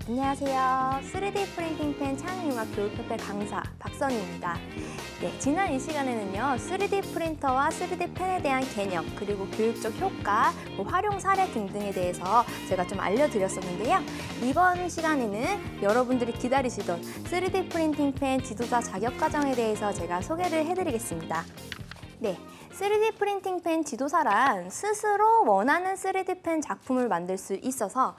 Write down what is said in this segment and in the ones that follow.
안녕하세요. 3D 프린팅 펜 창의융합 교육협회 강사 박선희입니다. 네, 지난 이 시간에는요, 3D 프린터와 3D 펜에 대한 개념, 그리고 교육적 효과, 활용 사례 등등에 대해서 제가 좀 알려드렸었는데요. 이번 시간에는 여러분들이 기다리시던 3D 프린팅 펜 지도자 자격과정에 대해서 제가 소개를 해드리겠습니다. 네, 3D 프린팅 펜 지도사란 스스로 원하는 3D 펜 작품을 만들 수 있어서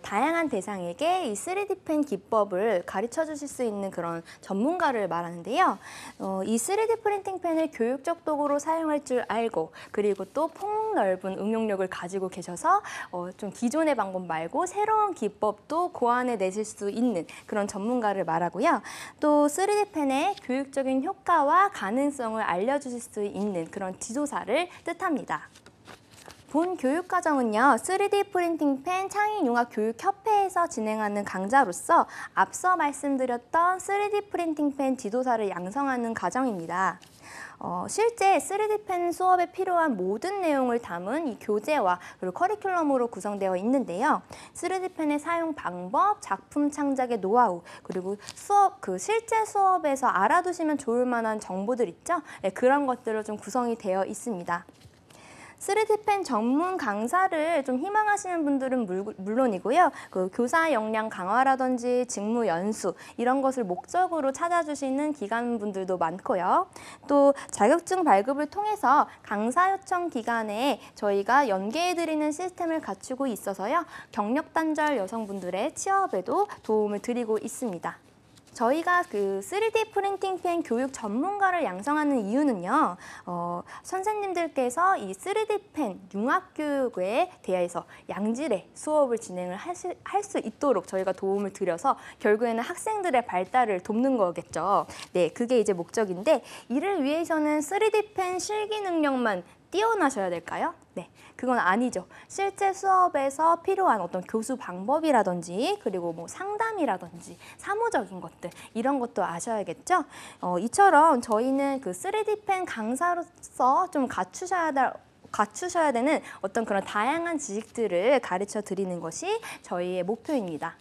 다양한 대상에게 이 3D 펜 기법을 가르쳐 주실 수 있는 그런 전문가를 말하는데요. 이 3D 프린팅 펜을 교육적 도구로 사용할 줄 알고, 그리고 또 폭넓은 응용력을 가지고 계셔서 좀 기존의 방법 말고 새로운 기법도 고안해내실 수 있는 그런 전문가를 말하고요. 또 3D 펜의 교육적인 효과와 가능성을 알려주실 수 있는 그런 지도사를 뜻합니다. 본 교육과정은요, 3D 프린팅 펜 창의융합 교육협회에서 진행하는 강좌로서 앞서 말씀드렸던 3D 프린팅 펜 지도사를 양성하는 과정입니다. 실제 3D 펜 수업에 필요한 모든 내용을 담은 이 교재와 그리고 커리큘럼으로 구성되어 있는데요. 3D 펜의 사용 방법, 작품 창작의 노하우, 그리고 실제 수업에서 알아두시면 좋을 만한 정보들 있죠? 네, 그런 것들로 좀 구성이 되어 있습니다. 3D 펜 전문 강사를 좀 희망하시는 분들은 물론이고요. 그 교사 역량 강화라든지 직무 연수 이런 것을 목적으로 찾아주시는 기관분들도 많고요. 또 자격증 발급을 통해서 강사 요청 기간에 저희가 연계해드리는 시스템을 갖추고 있어서요. 경력 단절 여성분들의 취업에도 도움을 드리고 있습니다. 저희가 그 3D 프린팅 펜 교육 전문가를 양성하는 이유는요, 선생님들께서 이 3D 펜 융합 교육에 대해서 양질의 수업을 진행을 할 수 있도록 저희가 도움을 드려서 결국에는 학생들의 발달을 돕는 거겠죠. 네, 그게 이제 목적인데, 이를 위해서는 3D 펜 실기 능력만 뛰어나셔야 될까요? 네, 그건 아니죠. 실제 수업에서 필요한 어떤 교수 방법이라든지, 그리고 뭐 상담이라든지 사무적인 것들, 이런 것도 아셔야겠죠? 이처럼 저희는 그 3D 펜 강사로서 좀 갖추셔야 되는 어떤 그런 다양한 지식들을 가르쳐 드리는 것이 저희의 목표입니다.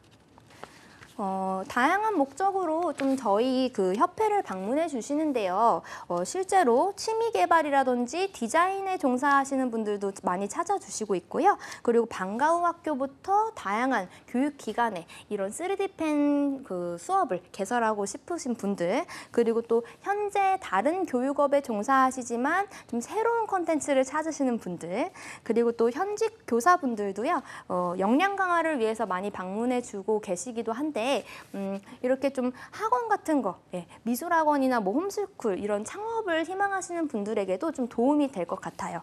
다양한 목적으로 좀 저희 그 협회를 방문해 주시는데요. 실제로 취미 개발이라든지 디자인에 종사하시는 분들도 많이 찾아주시고 있고요. 그리고 방과 후 학교부터 다양한 교육기관에 이런 3D 펜 그 수업을 개설하고 싶으신 분들, 그리고 또 현재 다른 교육업에 종사하시지만 좀 새로운 콘텐츠를 찾으시는 분들, 그리고 또 현직 교사분들도요. 역량 강화를 위해서 많이 방문해 주고 계시기도 한데, 이렇게 좀 학원 같은 거, 미술학원이나 뭐 홈스쿨 이런 창업을 희망하시는 분들에게도 좀 도움이 될 것 같아요.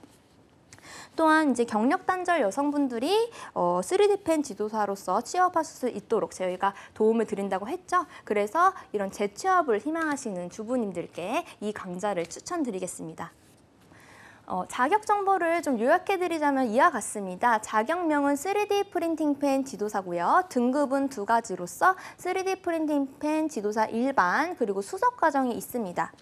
또한 이제 경력 단절 여성분들이 3D 펜 지도사로서 취업하실 수 있도록 저희가 도움을 드린다고 했죠. 그래서 이런 재취업을 희망하시는 주부님들께 이 강좌를 추천드리겠습니다. 자격 정보를 좀 요약해드리자면 이와 같습니다. 자격명은 3D 프린팅 펜 지도사고요. 등급은 두 가지로서 3D 프린팅 펜 지도사 일반, 그리고 수석 과정이 있습니다.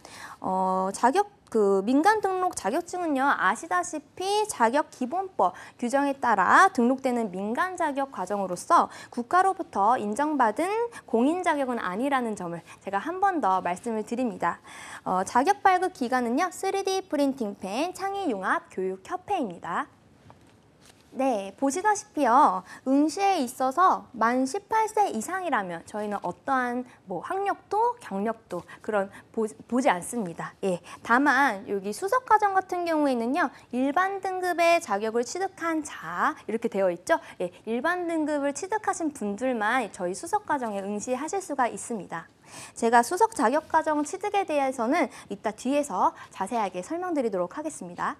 민간 등록 자격증은요, 아시다시피 자격 기본법 규정에 따라 등록되는 민간 자격 과정으로서 국가로부터 인정받은 공인 자격은 아니라는 점을 제가 한 번 더 말씀을 드립니다. 자격 발급 기관은요, 3D 프린팅 펜 창의융합 교육협회입니다. 네, 보시다시피요. 응시에 있어서 만 18세 이상이라면 저희는 어떠한 뭐 학력도 경력도 그런 보지 않습니다. 예, 다만 여기 수석과정 같은 경우에는요. 일반 등급의 자격을 취득한 자 이렇게 되어 있죠. 예, 일반 등급을 취득하신 분들만 저희 수석과정에 응시하실 수가 있습니다. 제가 수석 자격과정 취득에 대해서는 이따 뒤에서 자세하게 설명드리도록 하겠습니다.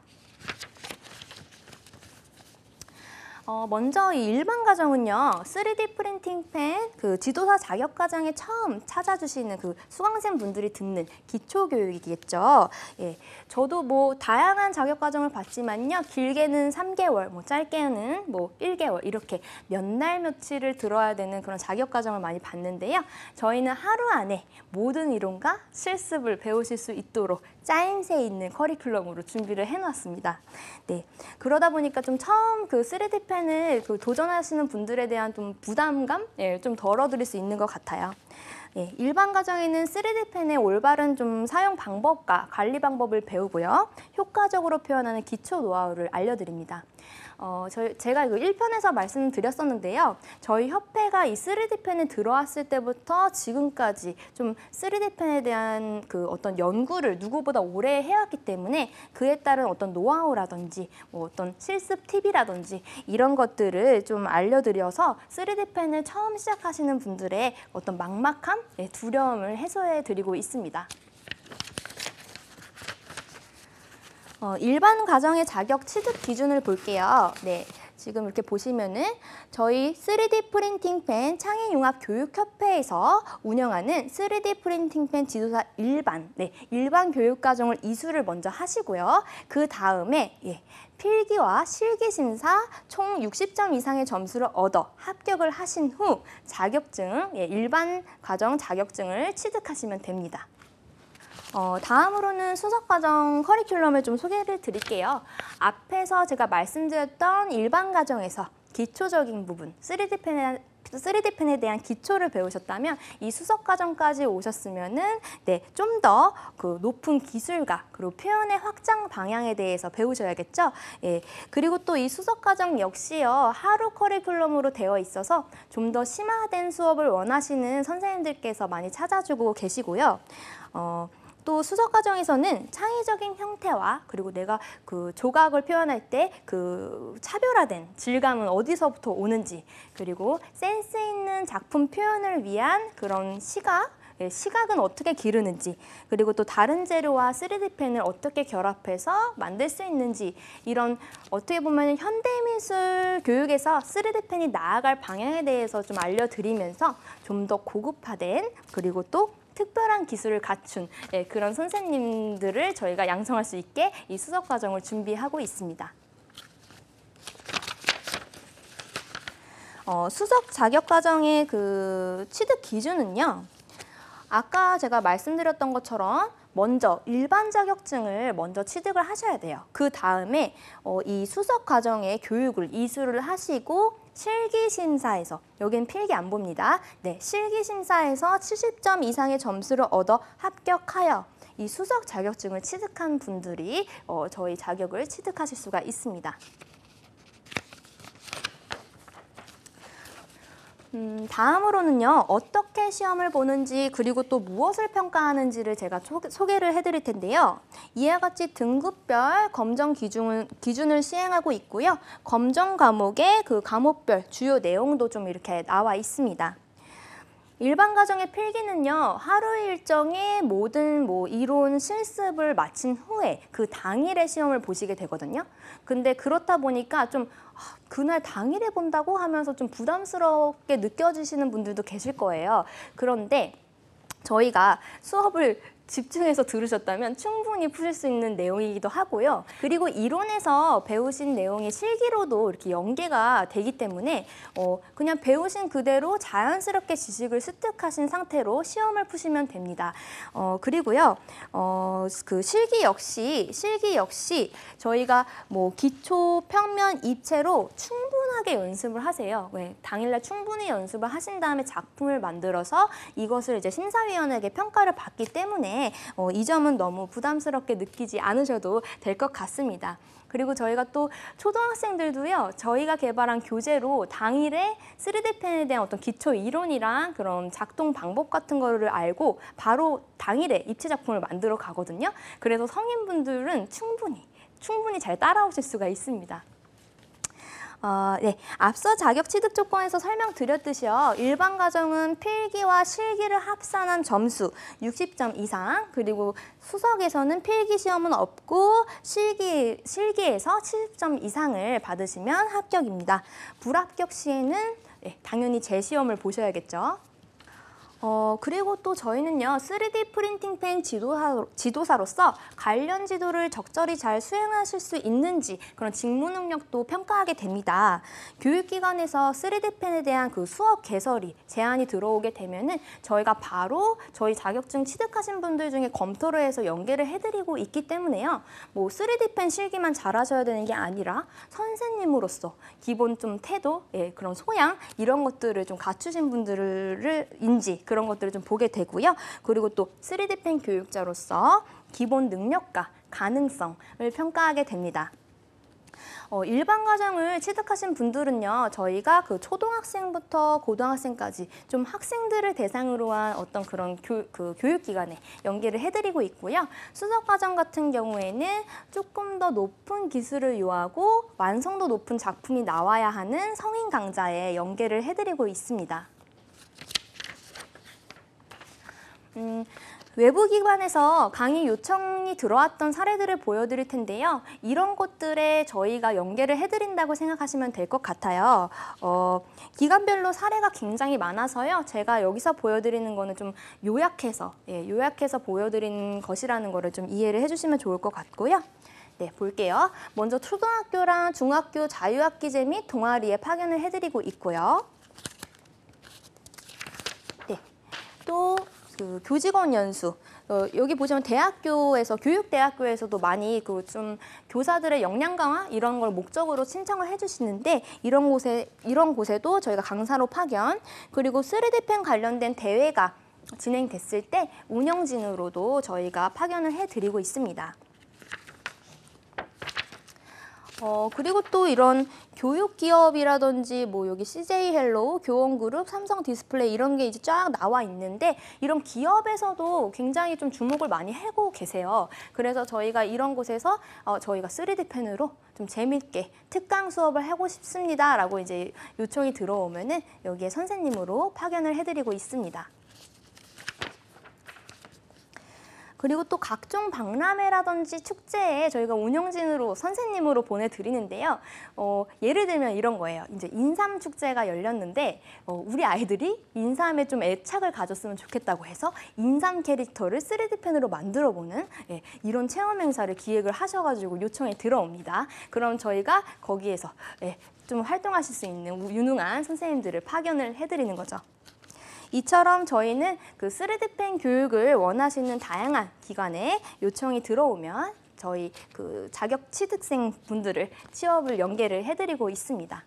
먼저 이 일반 과정은요, 3D 프린팅 펜 그 지도사 자격 과정에 처음 찾아주시는 그 수강생 분들이 듣는 기초 교육이겠죠. 예, 저도 뭐 다양한 자격 과정을 봤지만요, 길게는 3개월, 뭐 짧게는 뭐 1개월 이렇게 몇 날 며칠을 들어야 되는 그런 자격 과정을 많이 봤는데요. 저희는 하루 안에 모든 이론과 실습을 배우실 수 있도록 짜임새 있는 커리큘럼으로 준비를 해놨습니다. 네, 그러다 보니까 좀 처음 그 3D 펜을 도전하시는 분들에 대한 좀 부담감 좀 덜어드릴 수 있는 것 같아요. 예, 일반 가정에는 3D 펜의 올바른 좀 사용 방법과 관리 방법을 배우고요. 효과적으로 표현하는 기초 노하우를 알려드립니다. 제가 이거 1편에서 말씀드렸었는데요. 저희 협회가 이 3D 펜에 들어왔을 때부터 지금까지 좀 3D 펜에 대한 그 어떤 연구를 누구보다 오래 해왔기 때문에 그에 따른 어떤 노하우라든지 뭐 어떤 실습 팁이라든지 이런 것들을 좀 알려드려서 3D 펜을 처음 시작하시는 분들의 어떤 막막함, 두려움을 해소해 드리고 있습니다. 일반 가정의 자격 취득 기준을 볼게요. 네, 지금 이렇게 보시면은 저희 3D 프린팅 펜 창의융합교육협회에서 운영하는 3D 프린팅 펜 지도사 일반, 일반 교육과정을 이수를 먼저 하시고요. 그 다음에 필기와 실기 심사 총 60점 이상의 점수를 얻어 합격을 하신 후 자격증, 일반 과정 자격증을 취득하시면 됩니다. 다음으로는 수석과정 커리큘럼을 좀 소개를 드릴게요. 앞에서 제가 말씀드렸던 일반 과정에서 기초적인 부분, 3D 펜에 대한 기초를 배우셨다면 이 수석과정까지 오셨으면은 좀 더 그 높은 기술과 그리고 표현의 확장 방향에 대해서 배우셔야겠죠. 그리고 또 이 수석과정 역시요 하루 커리큘럼으로 되어 있어서 좀 더 심화된 수업을 원하시는 선생님들께서 많이 찾아주고 계시고요. 또 수석 과정에서는 창의적인 형태와 그리고 내가 그 조각을 표현할 때 그 차별화된 질감은 어디서부터 오는지, 그리고 센스 있는 작품 표현을 위한 그런 시각은 어떻게 기르는지, 그리고 또 다른 재료와 3D 펜을 어떻게 결합해서 만들 수 있는지, 이런 어떻게 보면 현대미술 교육에서 3D 펜이 나아갈 방향에 대해서 좀 알려드리면서 좀 더 고급화된 그리고 또 특별한 기술을 갖춘 그런 선생님들을 저희가 양성할 수 있게 이 수석 과정을 준비하고 있습니다. 수석 자격 과정의 그 취득 기준은요. 아까 제가 말씀드렸던 것처럼 먼저 일반 자격증을 먼저 취득을 하셔야 돼요. 그 다음에 이 수석 과정의 교육을 이수를 하시고 실기심사에서, 여긴 필기 안 봅니다. 실기심사에서 70점 이상의 점수를 얻어 합격하여 이 수석 자격증을 취득한 분들이 저희 자격을 취득하실 수가 있습니다. 다음으로는요, 어떻게 시험을 보는지 그리고 또 무엇을 평가하는지를 제가 소개를 해드릴 텐데요. 이와 같이 등급별 검정 기준을 시행하고 있고요. 검정 과목의 그 과목별 주요 내용도 좀 이렇게 나와 있습니다. 일반 과정의 필기는요, 하루 일정의 모든 이론 실습을 마친 후에 그 당일에 시험을 보시게 되거든요. 근데 그렇다 보니까 좀 그날 당일에 본다고 하면서 좀 부담스럽게 느껴지시는 분들도 계실 거예요. 그런데 저희가 수업을 집중해서 들으셨다면 충분히 푸실 수 있는 내용이기도 하고요. 그리고 이론에서 배우신 내용이 실기로도 이렇게 연계가 되기 때문에 그냥 배우신 그대로 자연스럽게 지식을 습득하신 상태로 시험을 푸시면 됩니다. 그리고요, 그 실기 역시 저희가 기초, 평면, 입체로 충분하게 연습을 하세요. 당일날 충분히 연습을 하신 다음에 작품을 만들어서 이것을 이제 심사위원에게 평가를 받기 때문에 이 점은 너무 부담스럽게 느끼지 않으셔도 될 것 같습니다. 그리고 저희가 또 초등학생들도요, 저희가 개발한 교재로 당일에 3D 펜에 대한 어떤 기초 이론이랑 그런 작동 방법 같은 거를 알고 바로 당일에 입체 작품을 만들어 가거든요. 그래서 성인분들은 충분히 잘 따라오실 수가 있습니다. 앞서 자격 취득 조건에서 설명드렸듯이요. 일반 과정은 필기와 실기를 합산한 점수 60점 이상, 그리고 수석에서는 필기 시험은 없고 실기에서 70점 이상을 받으시면 합격입니다. 불합격 시에는 당연히 재시험을 보셔야겠죠. 그리고 또 저희는요, 3D 프린팅 펜 지도사로서 관련 지도를 적절히 잘 수행하실 수 있는지 그런 직무 능력도 평가하게 됩니다. 교육기관에서 3D 펜에 대한 그 수업 개설이 제안이 들어오게 되면은 저희가 바로 저희 자격증 취득하신 분들 중에 검토를 해서 연계를 해드리고 있기 때문에요. 뭐 3D 펜 실기만 잘하셔야 되는 게 아니라 선생님으로서 기본 좀 태도, 그런 소양 이런 것들을 좀 갖추신 분들인지 그런 것들을 좀 보게 되고요. 그리고 또 3D 펜 교육자로서 기본 능력과 가능성을 평가하게 됩니다. 일반 과정을 취득하신 분들은요, 저희가 그 초등학생부터 고등학생까지 좀 학생들을 대상으로 한 어떤 그런 교육기관에 연계를 해드리고 있고요. 수석 과정 같은 경우에는 조금 더 높은 기술을 요하고 완성도 높은 작품이 나와야 하는 성인 강좌에 연계를 해드리고 있습니다. 외부 기관에서 강의 요청이 들어왔던 사례들을 보여드릴 텐데요. 이런 것들에 저희가 연계를 해드린다고 생각하시면 될 것 같아요. 기관별로 사례가 굉장히 많아서요. 제가 여기서 보여드리는 거는 좀 요약해서 보여드리는 것이라는 거를 좀 이해를 해주시면 좋을 것 같고요. 네, 볼게요. 먼저 초등학교랑 중학교 자유학기제 및 동아리에 파견을 해드리고 있고요. 네, 또 그 교직원 연수, 여기 보시면 대학교에서 교육대학교에서도 많이 그 좀 교사들의 역량 강화 이런 걸 목적으로 신청을 해주시는데 이런 곳에도 저희가 강사로 파견, 그리고 3D 펜 관련된 대회가 진행됐을 때 운영진으로도 저희가 파견을 해드리고 있습니다. 그리고 또 이런 교육기업이라든지 뭐 여기 CJ 헬로우, 교원그룹, 삼성 디스플레이 이런 게 이제 쫙 나와 있는데 이런 기업에서도 굉장히 좀 주목을 많이 하고 계세요. 그래서 저희가 이런 곳에서 저희가 3D 펜으로 좀 재밌게 특강 수업을 하고 싶습니다라고 이제 요청이 들어오면은 여기에 선생님으로 파견을 해드리고 있습니다. 그리고 또 각종 박람회라든지 축제에 저희가 운영진으로 선생님으로 보내드리는데요. 예를 들면 이런 거예요. 이제 인삼 축제가 열렸는데 우리 아이들이 인삼에 좀 애착을 가졌으면 좋겠다고 해서 인삼 캐릭터를 3D 펜으로 만들어보는 이런 체험 행사를 기획을 하셔가지고 요청이 들어옵니다. 그럼 저희가 거기에서 좀 활동하실 수 있는 유능한 선생님들을 파견을 해드리는 거죠. 이처럼 저희는 그 3D 펜 교육을 원하시는 다양한 기관에 요청이 들어오면 저희 그 자격 취득생 분들을 취업을 연계를 해드리고 있습니다.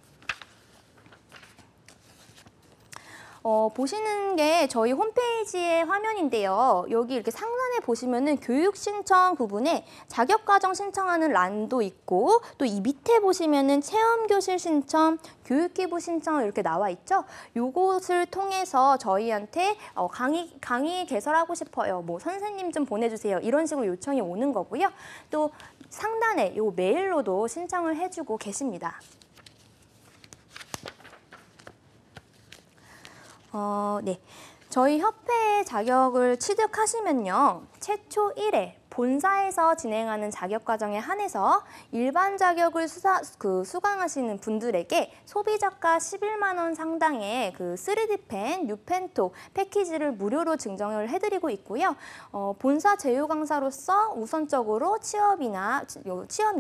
보시는 게 저희 홈페이지의 화면인데요. 여기 이렇게 상단에 보시면은 교육 신청 부분에 자격과정 신청하는 란도 있고 또 이 밑에 보시면은 체험교실 신청, 교육기부 신청 이렇게 나와 있죠. 요것을 통해서 저희한테 강의 개설하고 싶어요. 뭐 선생님 좀 보내주세요. 이런 식으로 요청이 오는 거고요. 또 상단에 요 메일로도 신청을 해주고 계십니다. 네. 저희 협회의 자격을 취득하시면요. 최초 1회 본사에서 진행하는 자격과정에 한해서 일반 자격을 수강하시는 분들에게 소비자가 11만 원 상당의 그 3D 펜, 뉴펜토 패키지를 무료로 증정을 해드리고 있고요. 본사 제휴 강사로서 우선적으로 취업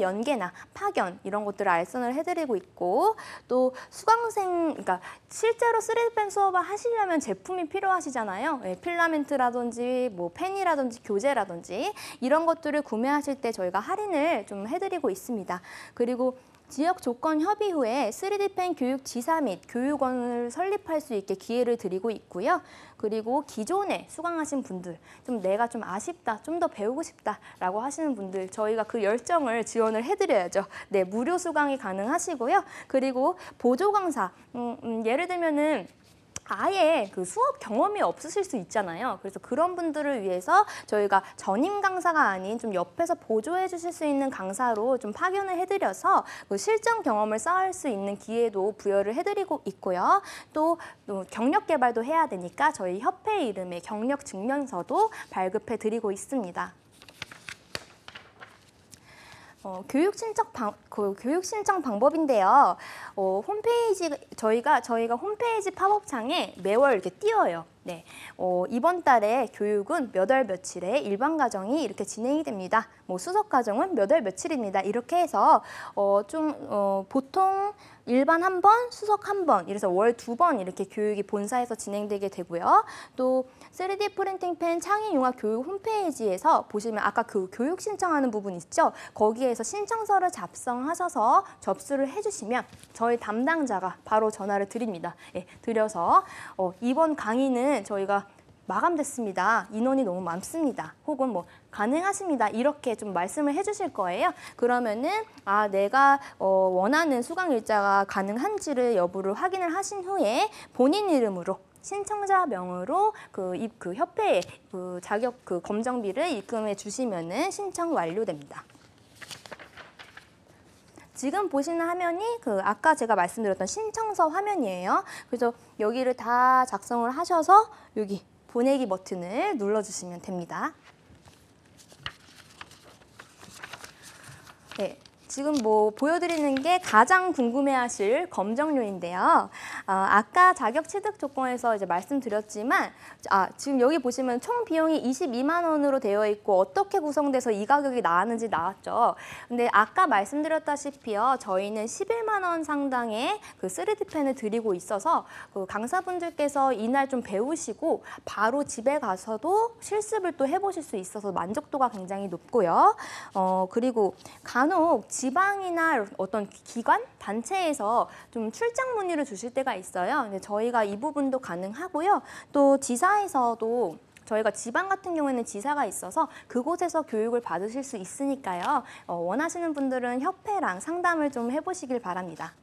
연계나 파견 이런 것들을 알선을 해드리고 있고 또 수강생, 그러니까 실제로 3D 펜 수업을 하시려면 제품이 필요하시잖아요. 필라멘트라든지 뭐 펜이라든지 교재라든지 이런 것들을 구매하실 때 저희가 할인을 좀 해드리고 있습니다. 그리고 지역 조건 협의 후에 3D 펜 교육 지사 및 교육원을 설립할 수 있게 기회를 드리고 있고요. 그리고 기존에 수강하신 분들, 좀 내가 좀 아쉽다, 좀 더 배우고 싶다라고 하시는 분들 저희가 그 열정을 지원을 해드려야죠. 네, 무료 수강이 가능하시고요. 그리고 보조 강사, 예를 들면은 아예 그 수업 경험이 없으실 수 있잖아요. 그래서 그런 분들을 위해서 저희가 전임 강사가 아닌 좀 옆에서 보조해 주실 수 있는 강사로 좀 파견을 해드려서 그 실전 경험을 쌓을 수 있는 기회도 부여를 해드리고 있고요. 또 경력 개발도 해야 되니까 저희 협회 이름의 경력 증명서도 발급해 드리고 있습니다. 교육 신청 방법인데요. 저희가 홈페이지 팝업창에 매월 이렇게 띄워요. 네, 이번 달에 교육은 몇 월 며칠에 일반 과정이 이렇게 진행이 됩니다. 뭐 수석 과정은 몇 월 며칠입니다. 이렇게 해서 보통 일반 한 번, 수석 한 번, 이래서 월 2번 이렇게 교육이 본사에서 진행되게 되고요. 또 3D 프린팅 펜 창의융합 교육 홈페이지에서 보시면 아까 그 교육 신청하는 부분 있죠? 거기에서 신청서를 작성하셔서 접수를 해주시면 저희 담당자가 바로 전화를 드립니다. 예, 드려서 이번 강의는 저희가 마감됐습니다. 인원이 너무 많습니다. 혹은 뭐 가능하십니다. 이렇게 좀 말씀을 해주실 거예요. 그러면은 내가 원하는 수강 일자가 가능한지를 여부를 확인을 하신 후에 본인 이름으로 신청자 명으로 그 협회에 그 자격 검정비를 입금해 주시면은 신청 완료됩니다. 지금 보시는 화면이 아까 제가 말씀드렸던 신청서 화면이에요. 그래서 여기를 다 작성을 하셔서 여기 보내기 버튼을 눌러주시면 됩니다. 네, 지금 뭐 보여드리는 게 가장 궁금해하실 검정료인데요. 아까 자격 취득 조건에서 이제 말씀드렸지만 지금 여기 보시면 총 비용이 22만 원으로 되어 있고 어떻게 구성돼서 이 가격이 나왔는지 나왔죠. 근데 아까 말씀드렸다시피요, 저희는 11만 원 상당의 그 3D 펜을 드리고 있어서 그 강사분들께서 이날 좀 배우시고 바로 집에 가서도 실습을 또 해보실 수 있어서 만족도가 굉장히 높고요. 그리고 간혹 지방이나 어떤 기관, 단체에서 좀 출장 문의를 주실 때가 있어요. 근데 저희가 이 부분도 가능하고요. 또 지사에서도 저희가 지방 같은 경우에는 지사가 있어서 그곳에서 교육을 받으실 수 있으니까요. 원하시는 분들은 협회랑 상담을 좀 해보시길 바랍니다.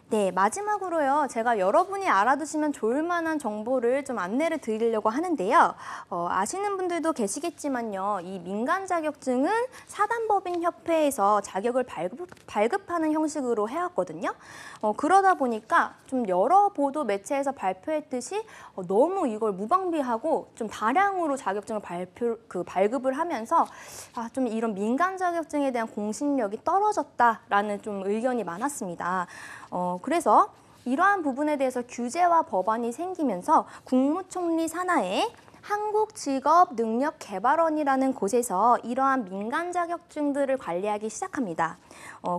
네, 마지막으로요. 제가 여러분이 알아두시면 좋을 만한 정보를 좀 안내를 드리려고 하는데요. 아시는 분들도 계시겠지만요. 이 민간 자격증은 사단법인협회에서 자격을 발급하는 형식으로 해왔거든요. 그러다 보니까 좀 여러 보도 매체에서 발표했듯이 너무 이걸 무방비하고 좀 다량으로 자격증을 발급을 하면서 좀 이런 민간 자격증에 대한 공신력이 떨어졌다라는 좀 의견이 많았습니다. 그래서 이러한 부분에 대해서 규제와 법안이 생기면서 국무총리 산하에 한국직업능력개발원이라는 곳에서 이러한 민간 자격증들을 관리하기 시작합니다.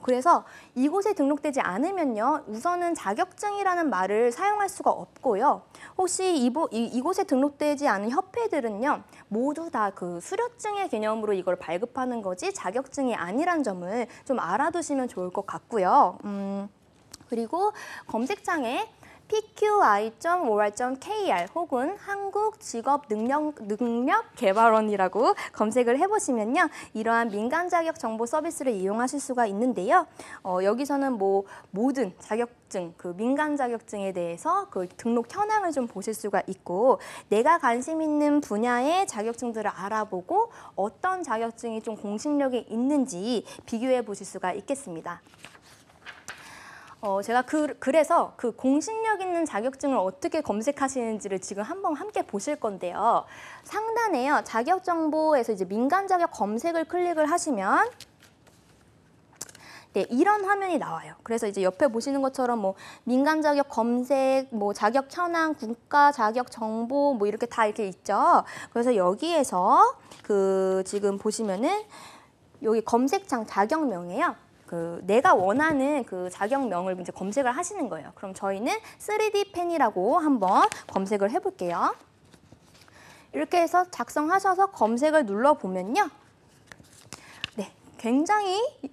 그래서 이곳에 등록되지 않으면요, 우선은 자격증이라는 말을 사용할 수가 없고요. 혹시 이곳에 등록되지 않은 협회들은요, 모두 다 그 수료증의 개념으로 이걸 발급하는 거지 자격증이 아니란 점을 좀 알아두시면 좋을 것 같고요. 그리고 검색창에 pqi.or.kr 혹은 한국직업능력개발원이라고 검색을 해보시면요, 이러한 민간 자격 정보 서비스를 이용하실 수가 있는데요. 여기서는 뭐 모든 자격증, 그 민간 자격증에 대해서 그 등록 현황을 좀 보실 수가 있고, 내가 관심 있는 분야의 자격증들을 알아보고 어떤 자격증이 좀 공신력이 있는지 비교해 보실 수가 있겠습니다. 제가 그래서 그 공신력 있는 자격증을 어떻게 검색하시는지를 지금 한번 함께 보실 건데요. 상단에요, 자격 정보에서 이제 민간 자격 검색을 클릭을 하시면 네, 이런 화면이 나와요. 그래서 이제 옆에 보시는 것처럼 뭐 민간 자격 검색, 뭐 자격 현황, 국가 자격 정보 뭐 이렇게 다 이렇게 있죠. 그래서 여기에서 지금 보시면은 여기 검색창 자격명이에요. 내가 원하는 그 자격명을 이제 검색을 하시는 거예요. 그럼 저희는 3D 펜이라고 한번 검색을 해볼게요. 이렇게 해서 작성하셔서 검색을 눌러보면요. 네,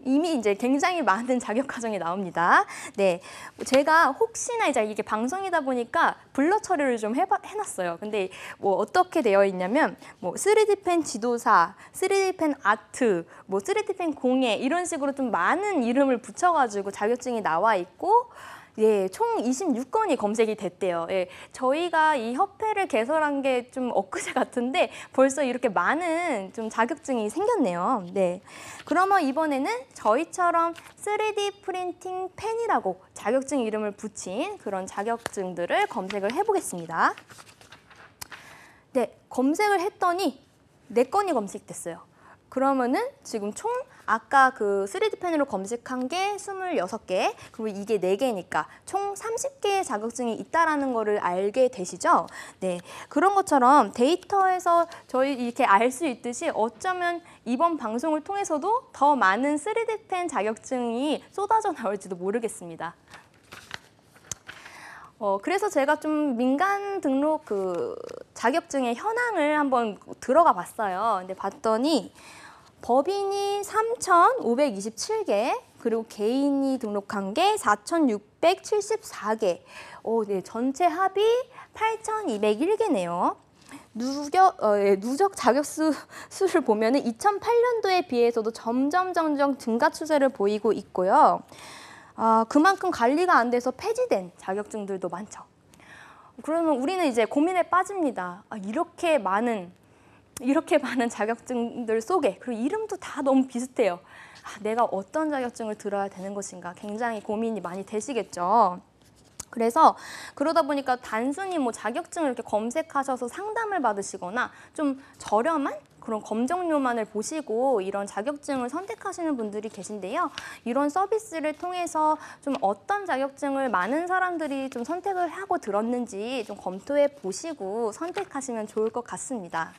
이미 이제 굉장히 많은 자격 과정이 나옵니다. 네, 제가 혹시나 이제 이게 방송이다 보니까 블러 처리를 좀 해놨어요. 근데 뭐 어떻게 되어 있냐면 뭐 3D 펜 지도사, 3D 펜 아트, 뭐 3D 펜 공예 이런 식으로 좀 많은 이름을 붙여가지고 자격증이 나와 있고, 예, 총 26건이 검색이 됐대요. 예, 저희가 이 협회를 개설한 게 좀 엊그제 같은데 벌써 이렇게 많은 좀 자격증이 생겼네요. 네, 그러면 이번에는 저희처럼 3D 프린팅 펜이라고 자격증 이름을 붙인 그런 자격증들을 검색을 해보겠습니다. 네, 검색을 했더니 4건이 검색됐어요. 그러면은 지금 총 아까 그 3D 펜으로 검색한 게 26개, 그리고 이게 4개니까 총 30개의 자격증이 있다라는 거를 알게 되시죠? 네, 그런 것처럼 데이터에서 저희 이렇게 알 수 있듯이 어쩌면 이번 방송을 통해서도 더 많은 3D 펜 자격증이 쏟아져 나올지도 모르겠습니다. 그래서 제가 좀 민간 등록 그 자격증의 현황을 한번 들어가 봤어요. 근데 봤더니 법인이 3,527개, 그리고 개인이 등록한 게 4,674개. 네, 전체 합이 8,201개네요. 누적 자격 수를 보면은 2008년도에 비해서도 점점 증가 추세를 보이고 있고요. 그만큼 관리가 안 돼서 폐지된 자격증들도 많죠. 그러면 우리는 이제 고민에 빠집니다. 이렇게 많은 자격증들 속에, 그리고 이름도 다 너무 비슷해요. 내가 어떤 자격증을 들어야 되는 것인가 굉장히 고민이 많이 되시겠죠. 그래서 그러다 보니까 단순히 뭐 자격증을 이렇게 검색하셔서 상담을 받으시거나 좀 저렴한 그런 검정료만을 보시고 이런 자격증을 선택하시는 분들이 계신데요. 이런 서비스를 통해서 좀 어떤 자격증을 많은 사람들이 좀 선택을 하고 들었는지 좀 검토해 보시고 선택하시면 좋을 것 같습니다.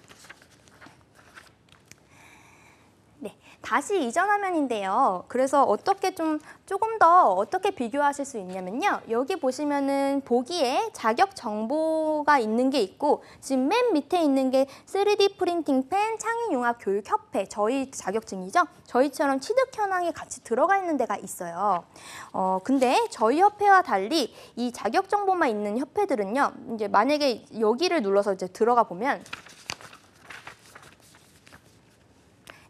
다시 이전 화면인데요. 그래서 어떻게 조금 더 어떻게 비교하실 수 있냐면요. 여기 보시면은 보기에 자격 정보가 있는 게 있고, 지금 맨 밑에 있는 게 3D 프린팅 펜 창의융합교육협회, 저희 자격증이죠. 저희처럼 취득 현황이 같이 들어가 있는 데가 있어요. 근데 저희 협회와 달리 이 자격 정보만 있는 협회들은요. 이제 만약에 여기를 눌러서 이제 들어가 보면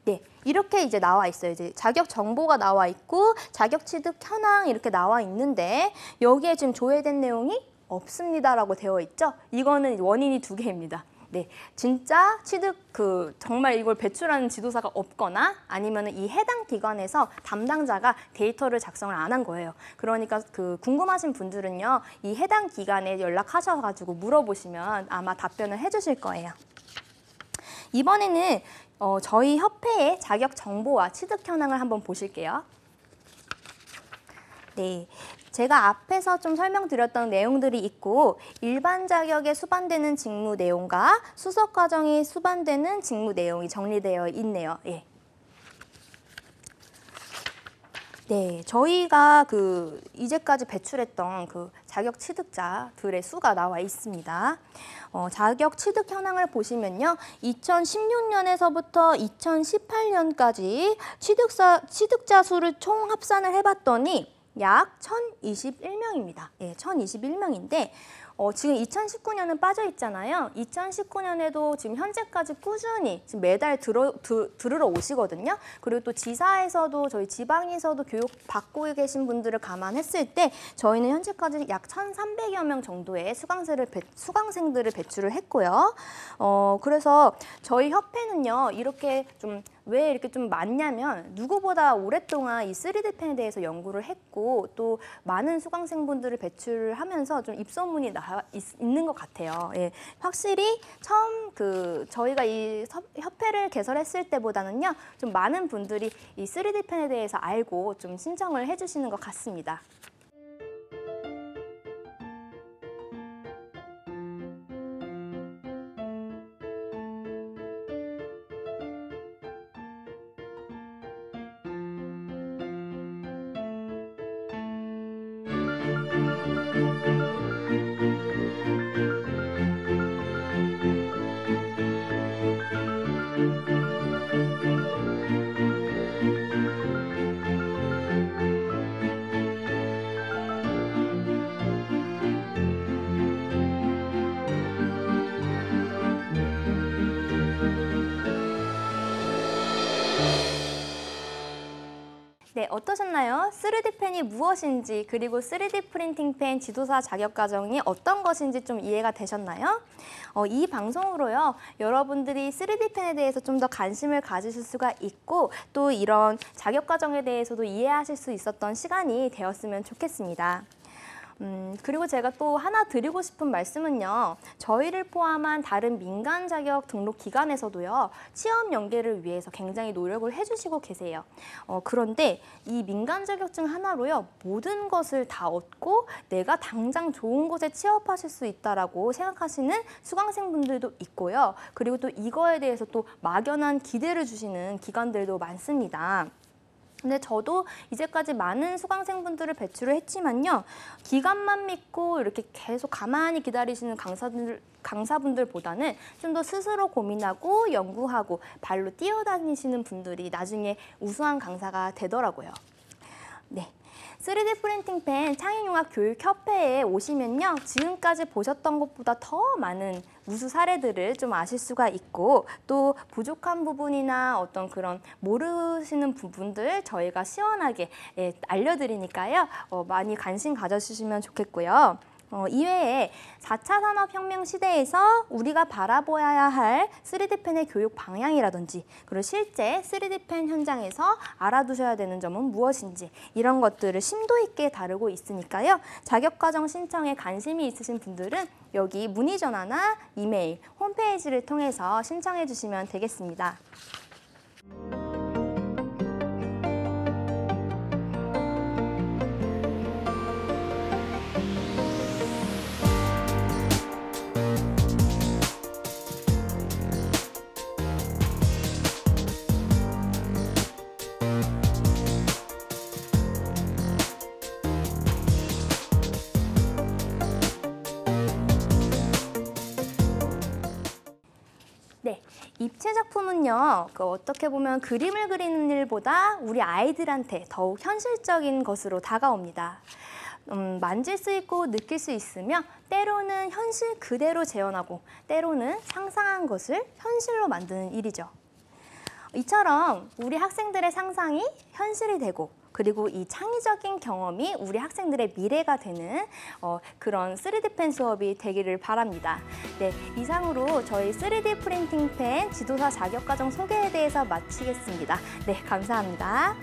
네, 이렇게 이제 나와 있어요. 이제 자격 정보가 나와 있고 자격 취득 현황 이렇게 나와 있는데 여기에 지금 조회된 내용이 없습니다라고 되어 있죠. 이거는 원인이 2개입니다. 네, 진짜 취득 정말 이걸 배출하는 지도사가 없거나 아니면 이 해당 기관에서 담당자가 데이터를 작성을 안 한 거예요. 그러니까 궁금하신 분들은요, 이 해당 기관에 연락하셔가지고 물어보시면 아마 답변을 해주실 거예요. 이번에는 저희 협회의 자격 정보와 취득 현황을 한번 보실게요. 네, 제가 앞에서 좀 설명드렸던 내용들이 있고 일반 자격에 수반되는 직무 내용과 수석 과정에 수반되는 직무 내용이 정리되어 있네요. 예. 네, 저희가 이제까지 배출했던 자격 취득자들의 수가 나와 있습니다. 자격 취득 현황을 보시면요. 2016년에서부터 2018년까지 취득자 수를 총 합산을 해봤더니 약 1,021명입니다. 예, 1,021명인데 지금 2019년은 빠져 있잖아요. 2019년에도 지금 현재까지 꾸준히 지금 매달 들으러 오시거든요. 그리고 또 지사에서도 저희 지방에서도 교육 받고 계신 분들을 감안했을 때 저희는 현재까지 약 1,300여 명 정도의 수강생들을 배출을 했고요. 그래서 저희 협회는요, 이렇게 왜 이렇게 좀 많냐면 누구보다 오랫동안 이 3D 펜에 대해서 연구를 했고 또 많은 수강생분들을 배출하면서 좀 입소문이 있는 것 같아요. 예, 확실히 처음 저희가 이 협회를 개설했을 때보다는요, 좀 많은 분들이 이 3D 펜에 대해서 알고 좀 신청을 해주시는 것 같습니다. 네, 어떠셨나요? 3D 펜이 무엇인지 그리고 3D 프린팅 펜 지도사 자격 과정이 어떤 것인지 좀 이해가 되셨나요? 이 방송으로요, 여러분들이 3D 펜에 대해서 좀 더 관심을 가지실 수가 있고 또 이런 자격 과정에 대해서도 이해하실 수 있었던 시간이 되었으면 좋겠습니다. 그리고 제가 또 하나 드리고 싶은 말씀은요. 저희를 포함한 다른 민간 자격 등록 기관에서도요. 취업 연계를 위해서 굉장히 노력을 해주시고 계세요. 그런데 이 민간 자격증 하나로요. 모든 것을 다 얻고 내가 당장 좋은 곳에 취업하실 수 있다라고 생각하시는 수강생분들도 있고요. 그리고 또 이거에 대해서 또 막연한 기대를 주시는 기관들도 많습니다. 근데 저도 이제까지 많은 수강생분들을 배출을 했지만요. 기간만 믿고 이렇게 계속 가만히 기다리시는 강사분들보다는 좀 더 스스로 고민하고 연구하고 발로 뛰어다니시는 분들이 나중에 우수한 강사가 되더라고요. 네. 3D 프린팅 펜 창의융합교육협회에 오시면요. 지금까지 보셨던 것보다 더 많은 우수 사례들을 좀 아실 수가 있고 또 부족한 부분이나 어떤 그런 모르시는 부분들 저희가 시원하게 알려드리니까요. 많이 관심 가져주시면 좋겠고요. 이외에 4차 산업혁명 시대에서 우리가 바라보아야 할 3D 펜의 교육 방향이라든지 그리고 실제 3D 펜 현장에서 알아두셔야 되는 점은 무엇인지 이런 것들을 심도 있게 다루고 있으니까요. 자격과정 신청에 관심이 있으신 분들은 여기 문의 전화나 이메일, 홈페이지를 통해서 신청해 주시면 되겠습니다. 네, 입체 작품은요, 어떻게 보면 그림을 그리는 일보다 우리 아이들한테 더욱 현실적인 것으로 다가옵니다. 만질 수 있고 느낄 수 있으며 때로는 현실 그대로 재현하고 때로는 상상한 것을 현실로 만드는 일이죠. 이처럼 우리 학생들의 상상이 현실이 되고 그리고 이 창의적인 경험이 우리 학생들의 미래가 되는 그런 3D 펜 수업이 되기를 바랍니다. 네, 이상으로 저희 3D 프린팅 펜 지도사 자격과정 소개에 대해서 마치겠습니다. 네, 감사합니다.